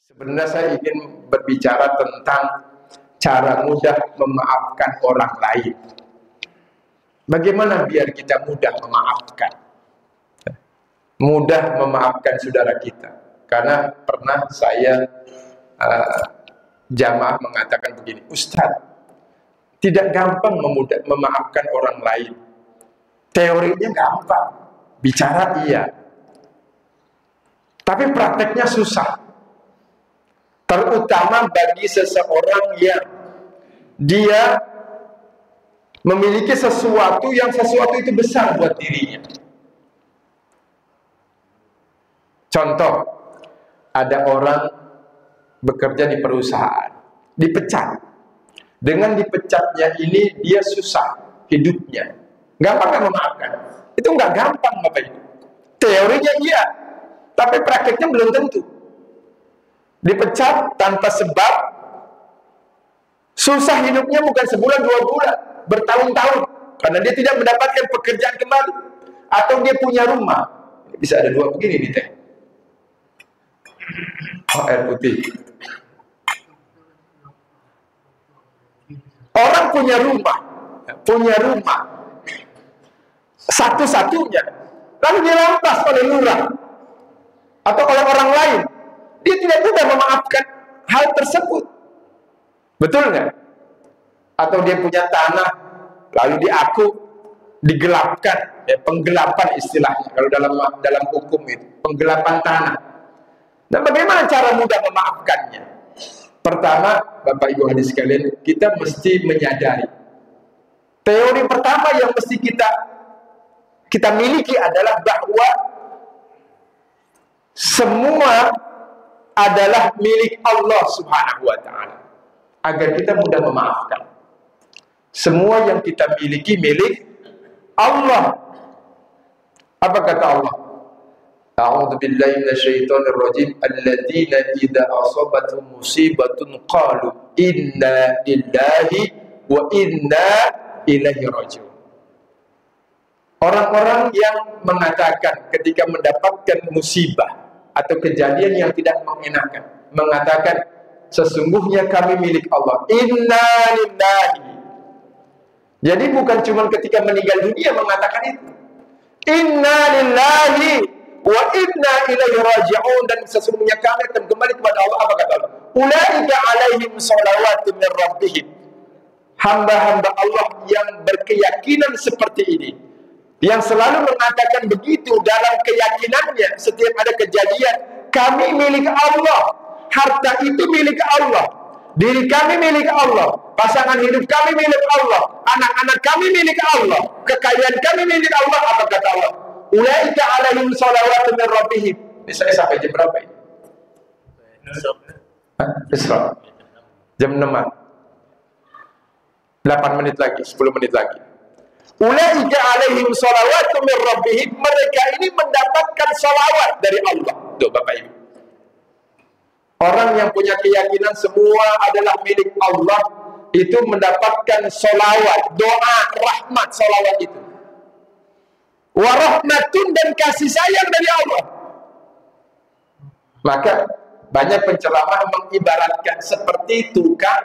Sebenarnya saya ingin berbicara tentang cara mudah memaafkan orang lain. Bagaimana biar kita mudah memaafkan? Mudah memaafkan saudara kita. Karena pernah saya jamaah mengatakan begini, Ustaz, tidak gampang memaafkan orang lain. Teorinya gampang, bicara iya. Tapi prakteknya susah. Terutama bagi seseorang yang dia memiliki sesuatu yang sesuatu itu besar buat dirinya. Contoh, ada orang bekerja di perusahaan, dipecat. Dengan dipecatnya ini dia susah hidupnya. Gampang nggak memaafkan? Itu nggak gampang, Bapak Ibu. Teorinya iya, tapi prakteknya belum tentu. Dipecat tanpa sebab, susah hidupnya bukan sebulan, 2 bulan, bertahun-tahun, karena dia tidak mendapatkan pekerjaan kembali, atau dia punya rumah. Bisa ada 2 begini nih teh. Oh, air putih. Orang punya rumah, satu-satunya, lalu dirampas oleh lurah atau oleh orang lain. Dia tidak mudah memaafkan hal tersebut. Betul nggak? Atau dia punya tanah, lalu digelapkan, ya, penggelapan istilahnya. Kalau dalam hukum itu, penggelapan tanah. Dan bagaimana cara mudah memaafkannya? Pertama, Bapak Ibu hadirin sekalian, kita mesti menyadari. Teori pertama yang mesti kita miliki adalah bahwa semua adalah milik Allah Subhanahu wa ta'ala, agar kita mudah memaafkan. Semua yang kita miliki milik Allah. Apa kata Allah? A'udzu billahi minasyaitonir rajim. Alladzina idza asabatuhum musibatun qalu inna lillahi wa inna ilaihi raji'un. Orang-orang yang mengatakan ketika mendapatkan musibah atau kejadian yang tidak mengenakan, mengatakan sesungguhnya kami milik Allah, inna lillahi. Jadi bukan cuma ketika meninggal dunia mengatakan itu, inna lillahi wa inna ilaihi raji'un, dan sesungguhnya kami akan kembali kepada Allah. Apa kata Allah? Ulaika alaihim shalawatun min rabbihim. Hamba-hamba Allah yang berkeyakinan seperti ini, yang selalu mengatakan begitu dalam keyakinannya setiap ada kejadian, kami milik Allah, harta itu milik Allah, diri kami milik Allah, pasangan hidup kami milik Allah, anak-anak kami milik Allah, kekayaan kami milik Allah. Apa kata Allah? Ulaika alaihim shalawatun min rabbihim. Ini saya sampai jam berapa ini? Isra. Jam 6-an. 8 menit lagi, 10 menit lagi. Ulaika alaihim shalawatun min rabbihim. Mereka ini mendapatkan salawat dari Allah. Tuh Bapak Ibu. Orang yang punya keyakinan semua adalah milik Allah, itu mendapatkan salawat, doa, rahmat, salawat itu. Wa rahmatun, dan kasih sayang dari Allah. Maka banyak penceramah mengibaratkan seperti tukang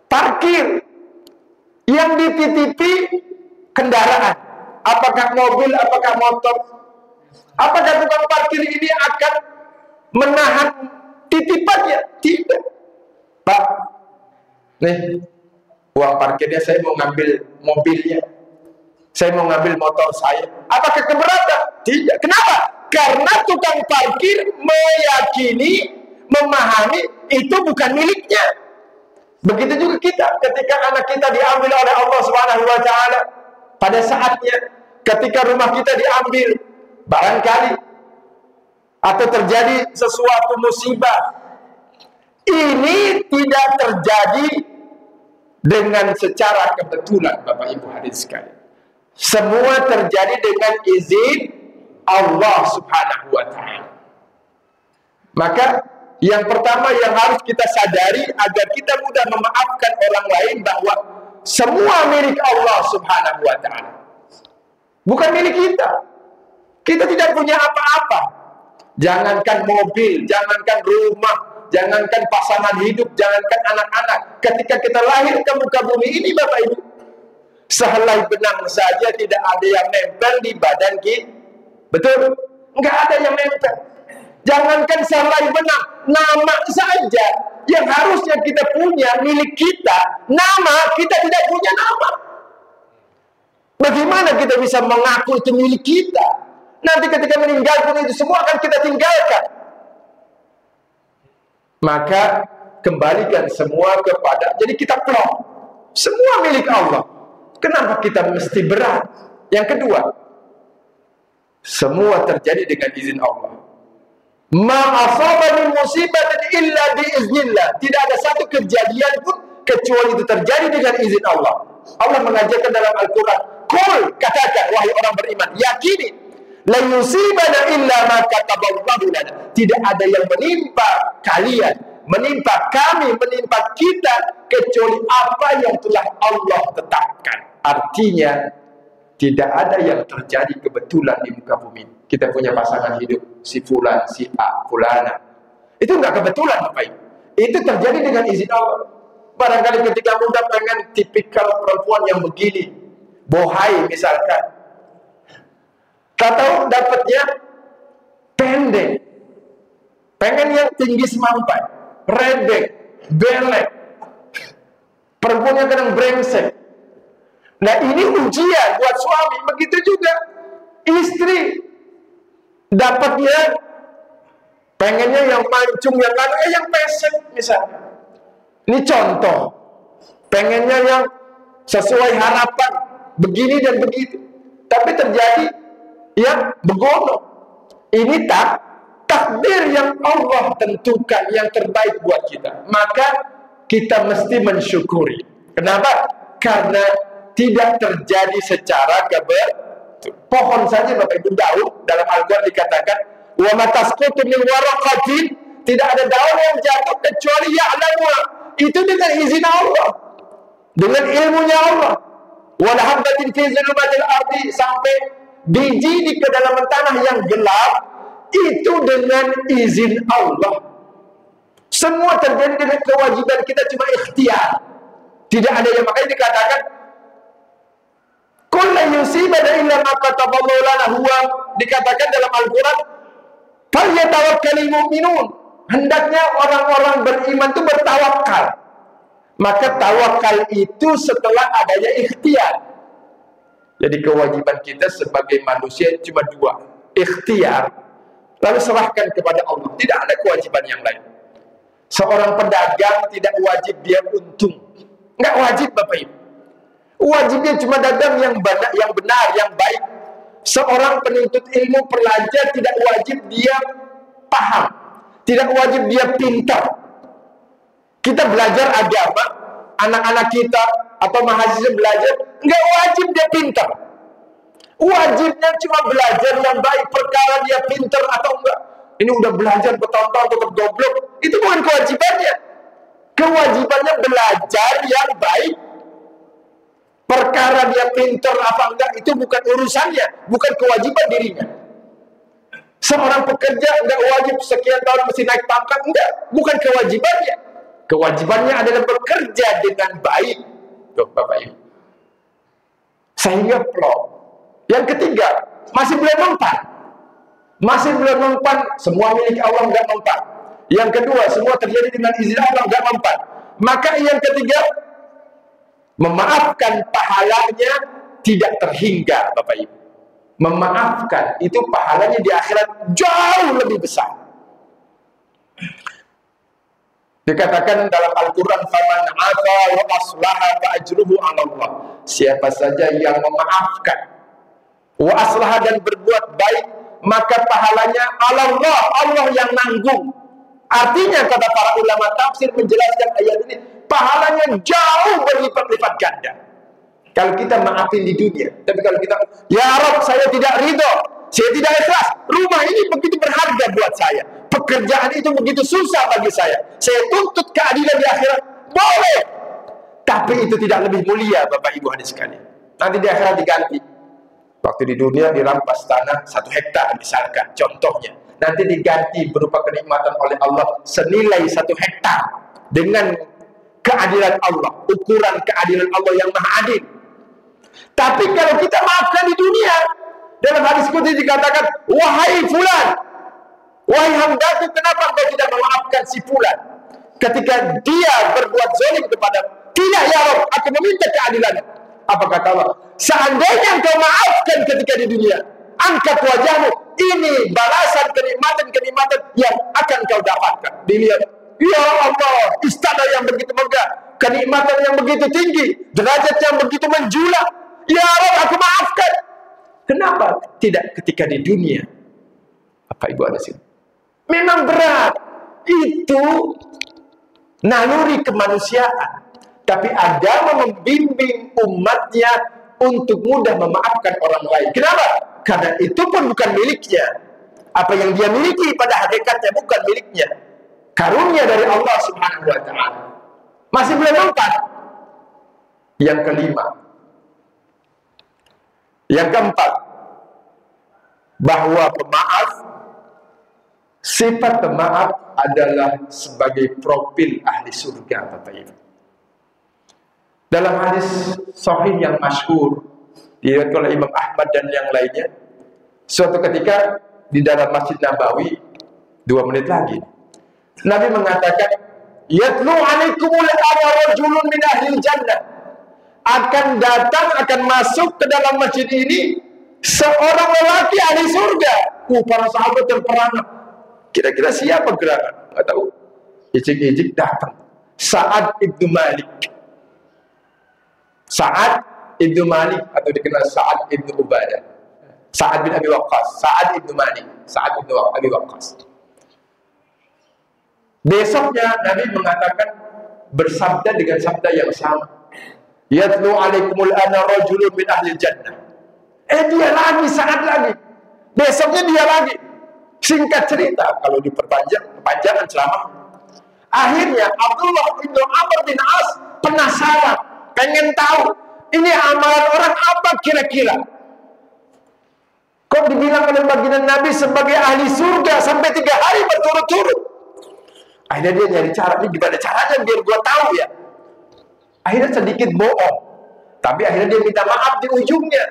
parkir yang dititipi kendaraan, apakah mobil, apakah motor. Apakah tukang parkir ini akan menahan titipannya? Tidak. Pak, nih uang parkirnya, saya mau ngambil mobilnya, saya mau ngambil motor saya. Apakah keberatan? Tidak. Kenapa? Karena tukang parkir meyakini, memahami itu bukan miliknya. Begitu juga kita, ketika anak kita diambil oleh Allah Subhanahu wa ta'ala, pada saatnya ketika rumah kita diambil barangkali, atau terjadi sesuatu musibah, ini tidak terjadi dengan secara kebetulan, Bapak Ibu hadirin sekalian. Semua terjadi dengan izin Allah Subhanahu wa ta'ala. Maka yang pertama yang harus kita sadari agar kita mudah memaafkan orang lain, bahwa semua milik Allah Subhanahu wa ta'ala, bukan milik kita. Kita tidak punya apa-apa. Jangankan mobil, jangankan rumah, jangankan pasangan hidup, jangankan anak-anak. Ketika kita lahir ke muka bumi ini Bapak Ibu, sehelai benang saja tidak ada yang nempel di badan kita. Betul? Enggak ada yang nempel. Jangankan sehelai benang, nama saja yang harusnya kita punya, milik kita, nama kita tidak punya nama. Bagaimana kita bisa mengaku itu milik kita? Nanti ketika meninggal pun itu semua akan kita tinggalkan. Maka kembalikan semua kepada, jadi kita plong. Semua milik Allah. Kenapa kita mesti berat? Yang kedua, semua terjadi dengan izin Allah. Ma asaba min musibatin illa biiznillah. Tidak ada satu kejadian pun kecuali itu terjadi dengan izin Allah. Allah mengajarkan dalam Al-Quran, qul, katakan wahai orang beriman, yakini la yusibana illa ma kataballahu lana. Tidak ada yang menimpa kalian, menimpa kami, menimpa kita kecuali apa yang telah Allah tetapkan. Artinya tidak ada yang terjadi kebetulan di muka bumi. Kita punya pasangan hidup, si fulan, si A, fulana. Itu enggak kebetulan Bapak Ibu. Itu terjadi dengan izin Allah. Barangkali ketika muda pengen tipikal perempuan yang begini, bohai misalkan, tak tahu dapatnya pendek, pengen yang tinggi semampai, rebek, belek, perempuannya kadang brengsek. Nah ini ujian buat suami. Begitu juga istri, dapatnya pengennya yang mancung, yang pesek misalnya. Ini contoh, pengennya yang sesuai harapan, begini dan begitu. Tapi terjadi yang begono. Ini takdir yang Allah tentukan yang terbaik buat kita. Maka kita mesti mensyukuri. Kenapa? Karena tidak terjadi secara kebetulan. Pohon saja Bapak Ibu, daun dalam Al-Quran dikatakan, wa ma tasqutu min waraqatin, tidak ada daun yang jatuh kecuali ya'lamu. Itu dengan izin Allah, dengan ilmunya Allah. Wala habbatin fi zulumatil ardi, sampai biji di kedalaman tanah yang gelap, itu dengan izin Allah. Semua terjadi dengan kewajiban kita, cuma ikhtiar. Tidak ada yang, makanya dikatakan qul la yusibana illa ma kataballahu lana huwa, dikatakan dalam Al-Quran, falyatawakkalul mu'minun. Hendaknya orang-orang beriman itu bertawakal. Maka tawakal itu setelah adanya ikhtiar. Jadi kewajiban kita sebagai manusia cuma dua, ikhtiar, lalu serahkan kepada Allah. Tidak ada kewajiban yang lain. Seorang pedagang tidak wajib dia untung, nggak wajib Bapak Ibu. Wajibnya cuma dagang yang benar, yang baik. Seorang penuntut ilmu, pelajar, tidak wajib dia paham, tidak wajib dia pintar. Kita belajar agama, anak-anak kita atau mahasiswa belajar, nggak wajib dia pintar. Wajibnya cuma belajar yang baik. Perkara dia pintar atau enggak, ini udah belajar bertahun-tahun tetap goblok, itu bukan kewajibannya. Kewajibannya belajar yang baik. Perkara dia pintar apa enggak, itu bukan urusannya, bukan kewajiban dirinya. Seorang pekerja enggak wajib sekian tahun mesti naik pangkat, enggak, bukan kewajibannya. Kewajibannya adalah bekerja dengan baik. Tuh Bapak Ibu. Sehingga plong. Yang ketiga, masih belum mempan. Masih belum mempan, semua milik Allah, enggak mempan. Yang kedua, semua terjadi dengan izin Allah, enggak mempan. Maka yang ketiga, memaafkan pahalanya tidak terhingga Bapak Ibu. Memaafkan itu pahalanya di akhirat jauh lebih besar. Dikatakan dalam Al-Quran, faman afa wa aslaha fa ajruhu 'ala Allah. Siapa saja yang memaafkan, wa aslaha, dan berbuat baik, maka pahalanya 'ala Allah, Allah yang nanggung. Artinya kata para ulama tafsir menjelaskan ayat ini, pahalanya jauh berlipat-lipat ganda. Kalau kita maafin di dunia, tapi kalau kita, ya Rabb, saya tidak ridho, saya tidak ikhlas, rumah ini begitu berharga buat saya, pekerjaan itu begitu susah bagi saya tuntut keadilan di akhirat, boleh. Tapi itu tidak lebih mulia Bapak Ibu hadis sekalian. Nanti di akhirat diganti. Waktu di dunia dirampas tanah 1 hektar misalkan, contohnya, nanti diganti berupa kenikmatan oleh Allah senilai 1 hektar dengan keadilan Allah, ukuran keadilan Allah yang maha adil. Tapi kalau kita maafkan di dunia, dalam hadis qudsi dikatakan, wahai fulan, wahai hamdaku, kenapa engkau tidak memaafkan si fulan ketika dia berbuat zalim kepada? Tidak ya Rabb, aku meminta keadilan. Apa kata Allah? Seandainya engkau maafkan ketika di dunia, angkat wajahmu, ini balasan kenikmatan-kenikmatan yang akan kau dapatkan. Dilihat, ya Allah, istana yang begitu megah, kenikmatan yang begitu tinggi, derajat yang begitu menjulang. Ya Rabb, aku maafkan. Kenapa tidak ketika di dunia? Apa ibu ada sini? Memang berat. Itu naluri kemanusiaan. Tapi agama membimbing umatnya untuk mudah memaafkan orang lain. Kenapa? Karena itu pun bukan miliknya. Apa yang dia miliki pada hakikatnya bukan miliknya. Karunia dari Allah Subhanahu wa ta'ala. Masih belum lengkap. Yang kelima. Yang keempat, bahwa pemaaf, sifat pemaaf adalah sebagai profil ahli surga, Bapak Ibu. Dalam hadis sahih yang masyhur diriwayatkan oleh Imam Ahmad dan yang lainnya, suatu ketika di dalam Masjid Nabawi, 2 menit lagi, Nabi mengatakan, yatlu alaikumul rajulun min ahlil jannah. Akan datang, akan masuk ke dalam masjid ini seorang lelaki ahli surga. Para sahabat terperangah. Kira-kira siapa gerangan? Nggak tahu. Ijik-ijik datang. Sa'ad ibnu Malik. Sa'ad ibnu Malik atau dikenal Sa'ad ibnu Ubadah. Sa'ad bin Abi Waqqas. Sa'ad ibnu Malik. Sa'ad ibnu Abi Waqqas. Besoknya Nabi mengatakan, bersabda dengan sabda yang sama. Yatlu alaikumul ana rajulun min ahli jannah. Dia lagi, Sa'ad lagi. Besoknya dia lagi. Singkat cerita, kalau diperpanjang, kepanjangan selama. Akhirnya Abdullah bin Amr bin As penasaran, pengen tahu ini amalan orang apa kira-kira. Kok dibilang oleh baginda Nabi sebagai ahli surga sampai 3 hari berturut-turut. Akhirnya dia nyari cara, ini gimana caranya biar gua tahu ya. Akhirnya sedikit bohong, tapi akhirnya dia minta maaf di ujungnya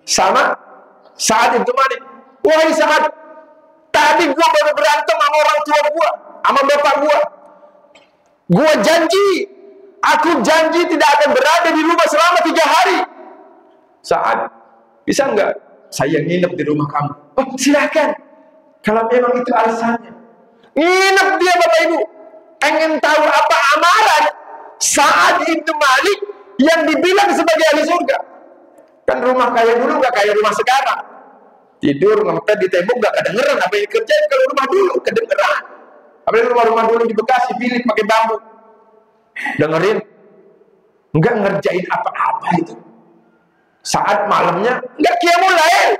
sama Sa'ad itu Malik. Wahai Sa'ad, tadi gua baru berantem sama orang tua gua, sama bapak gua. Gua janji, aku janji tidak akan berada di rumah selama 3 hari. Sa'ad, bisa enggak saya nginep di rumah kamu? Oh, silakan. Kalau memang itu alasannya. Nginep dia Bapak Ibu. Pengen tahu apa amalan Sa'ad ibnu Malik yang dibilang sebagai ahli surga. Kan rumah kayak dulu gak kayak rumah sekarang. Tidur ngempet di tembok gak kedengeran apa yang dikerjain. Kalau rumah dulu kedengeran. Apalagi rumah-rumah dulu di Bekasi bilik pakai bambu. Dengerin, nggak ngerjain apa-apa itu. Saat malamnya nggak qiyamul lail,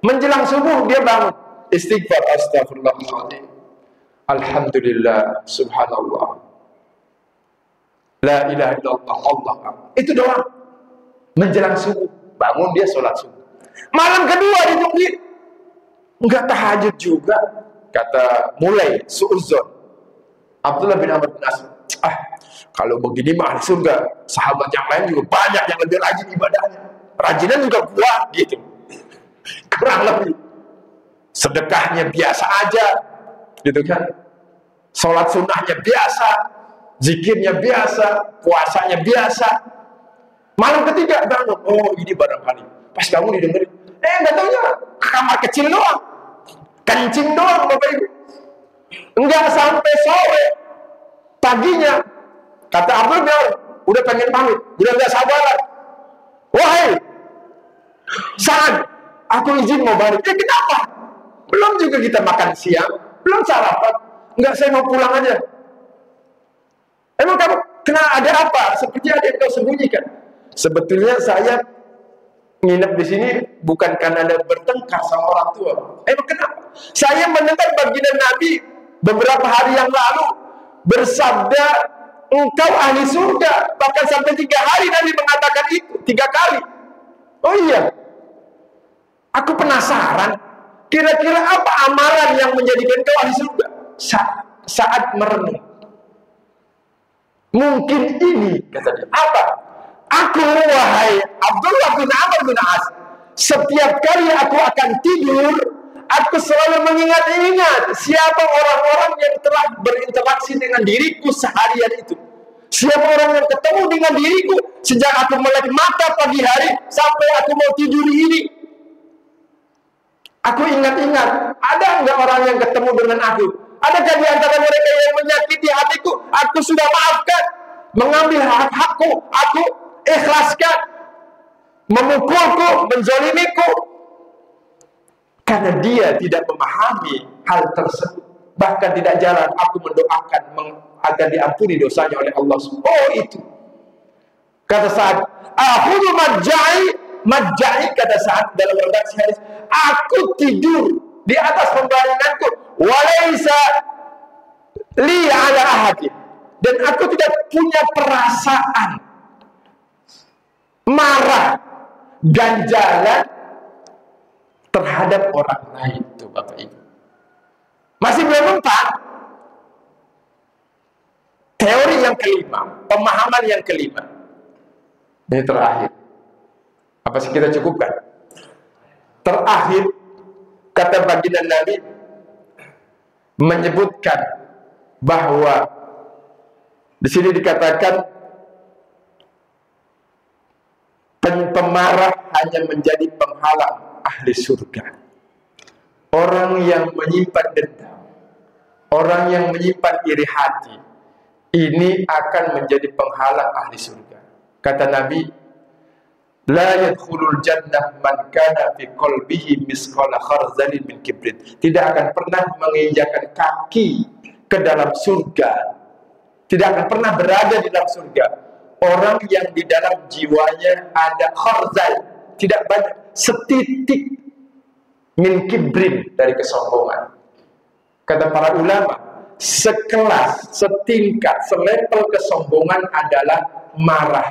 menjelang subuh dia bangun istighfar, astagfirullahaladzim, alhamdulillah, subhanallah, la ilaha illallah, Allah. Itu doang. Menjelang subuh bangun dia sholat subuh. Malam kedua ditungguin, nggak tahajud juga. Kata mulai suudzon Abdullah bin Amr bin As, kalau begini mah ahli surga. Sahabat yang lain juga banyak yang lebih rajin ibadahnya, rajinan juga kuat gitu. Kurang lebih sedekahnya biasa aja gitu kan, sholat sunnahnya biasa, zikirnya biasa, puasanya biasa. Malam ketiga bangun, oh ini barangkali pas kamu didengerin, nggak taunya kamar kecil doang, kencing doang Bapak Ibu. Enggak sampai sore, paginya kata Abdul udah pengen pamit, udah nggak sabaran. Wahai Sa'ad, aku izin mau balik. Kenapa? Belum juga kita makan siang, belum sarapan. Enggak, saya mau pulang aja. Emang kamu kena ada apa? Seperti ada yang kau sembunyikan. Sebetulnya saya nginep di sini bukan karena ada bertengkar sama orang tua. Emang kenapa? Saya mendengar baginda Nabi beberapa hari yang lalu bersabda, engkau ahli surga. Bahkan sampai 3 hari Nabi mengatakan itu 3 kali. Oh iya, aku penasaran. Kira-kira apa amalan yang menjadikan kau ahli surga? Saat merenung. Mungkin ini, kata dia. Apa? Aku, wahai Abdullah bin Amr bin As, setiap kali aku akan tidur, aku selalu mengingat-ingat siapa orang-orang yang telah berinteraksi dengan diriku seharian itu. Siapa orang yang ketemu dengan diriku sejak aku melek mata pagi hari sampai aku mau tidur ini. Aku ingat-ingat, ada enggak orang yang ketemu dengan aku? Adakah di antara mereka yang menyakiti hatiku? Aku sudah maafkan. Mengambil hak-hakku, aku ikhlaskan. Memukulku, menzolimiku. Karena dia tidak memahami hal tersebut. Bahkan tidak jalan, aku mendoakan agar diampuni dosanya oleh Allah. Oh itu. Kata Sa'ad, akhudhu majja'i kata Sa'ad dalam redaksi hadis, aku tidur di atas pembaringanku, walaysa li ala ahadin, dan aku tidak punya perasaan marah, ganjalan terhadap orang lain. Tuh Bapak Ibu, masih belum empat. Teori yang kelima, pemahaman yang kelima. Ini terakhir. Apa sih kita cukupkan? Terakhir, kata baginda Nabi menyebutkan bahwa di sini dikatakan pemarah hanya menjadi penghalang ahli surga. Orang yang menyimpan dendam, orang yang menyimpan iri hati, ini akan menjadi penghalang ahli surga. Kata Nabi, la yadkhulul jannah man kana fi qalbihi misqala kharzalin min kibrin. Tidak akan pernah menginjakkan kaki ke dalam surga, tidak akan pernah berada di dalam surga orang yang di dalam jiwanya ada kharzal, tidak banyak, setitik min kibrin, dari kesombongan. Kata para ulama, sekelas, setingkat, selevel kesombongan adalah marah,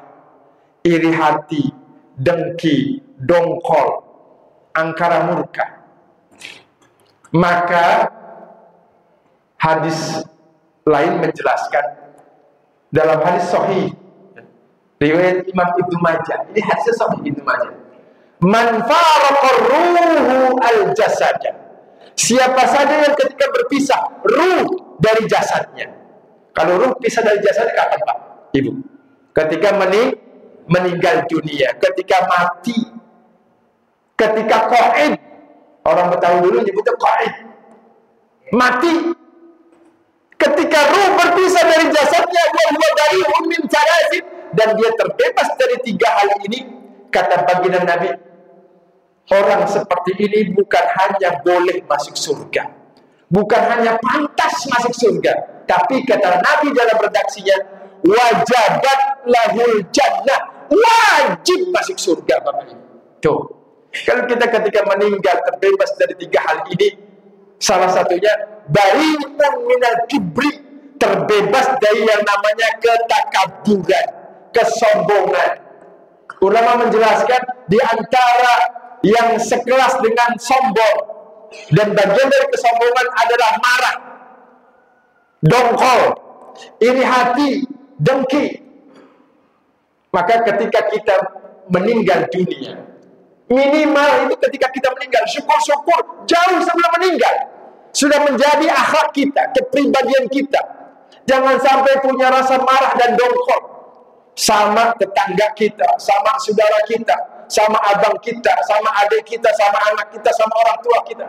iri hati, dengki, dongkol, angkara murka. Maka hadis lain menjelaskan dalam hadis sahih riwayat Imam Ibnu Majah. Ini hadis sahih Ibnu Majah. Man faraqa ruhu al-jasad. Siapa saja yang ketika berpisah ruh dari jasadnya. Kalau ruh pisah dari jasadnya kapan, Pak? Ibu? Ketika meninggal dunia, ketika mati, ketika qaid. Orang Betawi dulu nyebutnya qaid. Mati. Ketika ruh berpisah dari jasadnya, wa dari min salasin, dan dia terbebas dari 3 hal ini, kata baginda Nabi, orang seperti ini bukan hanya boleh masuk surga, bukan hanya pantas masuk surga, tapi kata Nabi dalam redaksinya, wajabat lahul jannah, wajib masuk surga, Bapak Ibu. Tuh, kalau kita ketika meninggal terbebas dari 3 hal ini, salah satunya bari'un minal kibri, terbebas dari yang namanya ketakaburan, kesombongan. Ulama menjelaskan di antara yang sekelas dengan sombong dan bagian dari kesombongan adalah marah, dongkol, iri hati, dengki. Maka ketika kita meninggal dunia, minimal itu ketika kita meninggal, syukur-syukur jauh sebelum meninggal sudah menjadi akhlak kita, kepribadian kita. Jangan sampai punya rasa marah dan dongkol sama tetangga kita, sama saudara kita, sama abang kita, sama adik kita, sama anak kita, sama orang tua kita.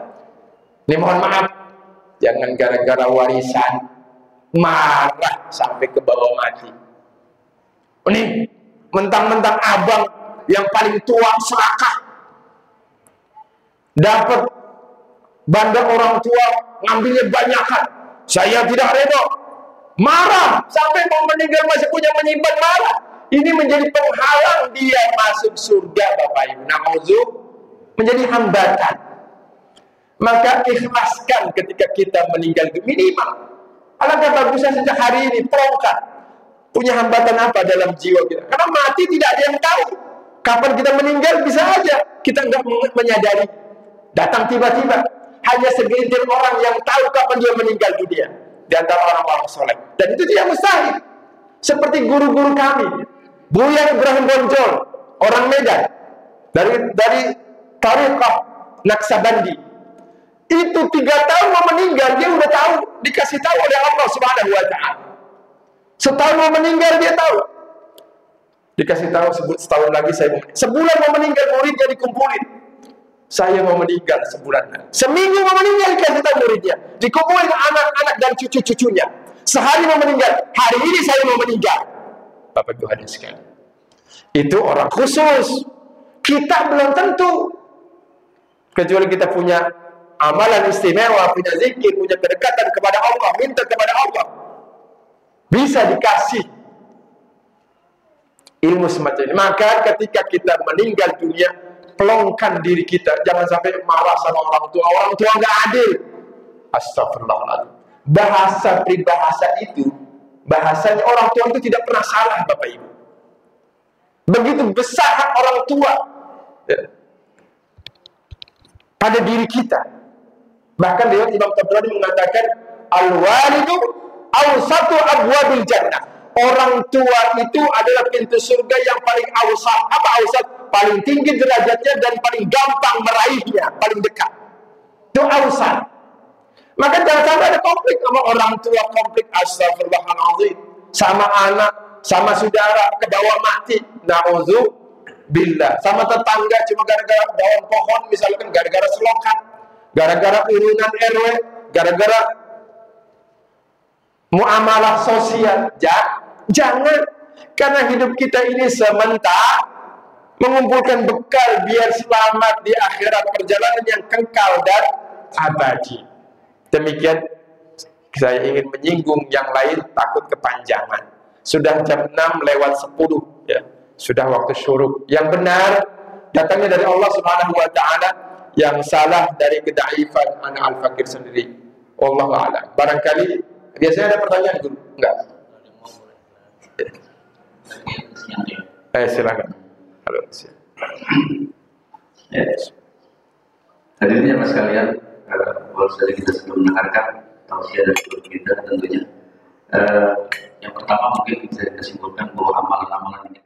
Ini mohon maaf, jangan gara-gara warisan marah sampai ke bawah mati. Ini mentang-mentang abang yang paling tua serakah, dapat bandar orang tua, ngambilnya banyakan. Saya tidak reda, marah sampai mau meninggal masih punya menyimpan marah. Ini menjadi penghalang dia masuk surga, Bapak Ibu. Na'udzu, menjadi hambatan. Maka ikhlaskan ketika kita meninggal minimal. Alangkah bagusnya sejak hari ini perongkat. Punya hambatan apa dalam jiwa kita? Karena mati tidak ada yang tahu. Kapan kita meninggal bisa aja kita nggak menyadari. Datang tiba-tiba. hanya segelintir orang yang tahu kapan dia meninggal dunia di antara orang-orang soleh. Dan itu tidak mustahil. Seperti guru-guru kami, Buya Ibrahim Bonjol, orang Medan, dari Tariqah Naksabandi. Itu 3 tahun mau meninggal, dia udah tahu, dikasih tahu oleh Allah Subhanahu wa Ta'ala. Setahun mau meninggal dia tahu. Dikasih tahu setahun lagi saya mau. Sebulan mau meninggal, muridnya dikumpulin. Saya mau meninggal sebulan lagi. Seminggu mau meninggal, dikasih tahu muridnya. Dikumpulin anak-anak dan cucu-cucunya. Sehari mau meninggal, hari ini saya mau meninggal. Bapak Ibu hadirin sekalian. Itu orang khusus. Kita belum tentu. Kecuali kita punya amalan istimewa, punya zikir, punya kedekatan kepada Allah, minta kepada Allah. Bisa dikasih ilmu semacam ini. Maka ketika kita meninggal dunia, pelongkan diri kita, jangan sampai marah sama orang tua. Orang tua nggak adil. Astagfirullahaladzim. Bahasa peribahasa itu, bahasanya orang tua itu tidak pernah salah, Bapak Ibu. Begitu besar hak orang tua pada diri kita. Bahkan Imam Tabrani mengatakan, al-walidu awsatu abwabil jannah. Orang tua itu adalah pintu surga yang paling awsat. Apa awsat? Paling tinggi derajatnya dan paling gampang meraihnya, paling dekat. Itu awsat. Maka jangan sampai ada konflik sama orang tua, konflik astagfirullahaladzim, sama anak, sama saudara, kebawa mati, na'udzubillah, sama tetangga cuma gara-gara daun pohon, misalkan gara-gara selokan, gara-gara urunan RW, gara-gara muamalah sosial. Jangan, karena hidup kita ini sementara, mengumpulkan bekal biar selamat di akhirat, perjalanan yang kekal dan abadi. Demikian saya ingin menyinggung yang lain, takut kepanjangan. Sudah jam 6:10 ya. Sudah waktu syuruk. Yang benar datangnya dari Allah Subhanahu wa Ta'ala, yang salah dari kedaifan anak Al-Fakir sendiri. Wallahu a'lam. Barangkali biasanya ada pertanyaan dulu? Enggak. Silakan. Halo. Hadirin jamaah sekalian, baru saja kita sudah mendengarkan tausiah dari guru kita tentunya. Yang pertama mungkin bisa kita simpulkan bahwa amalan-amalan ini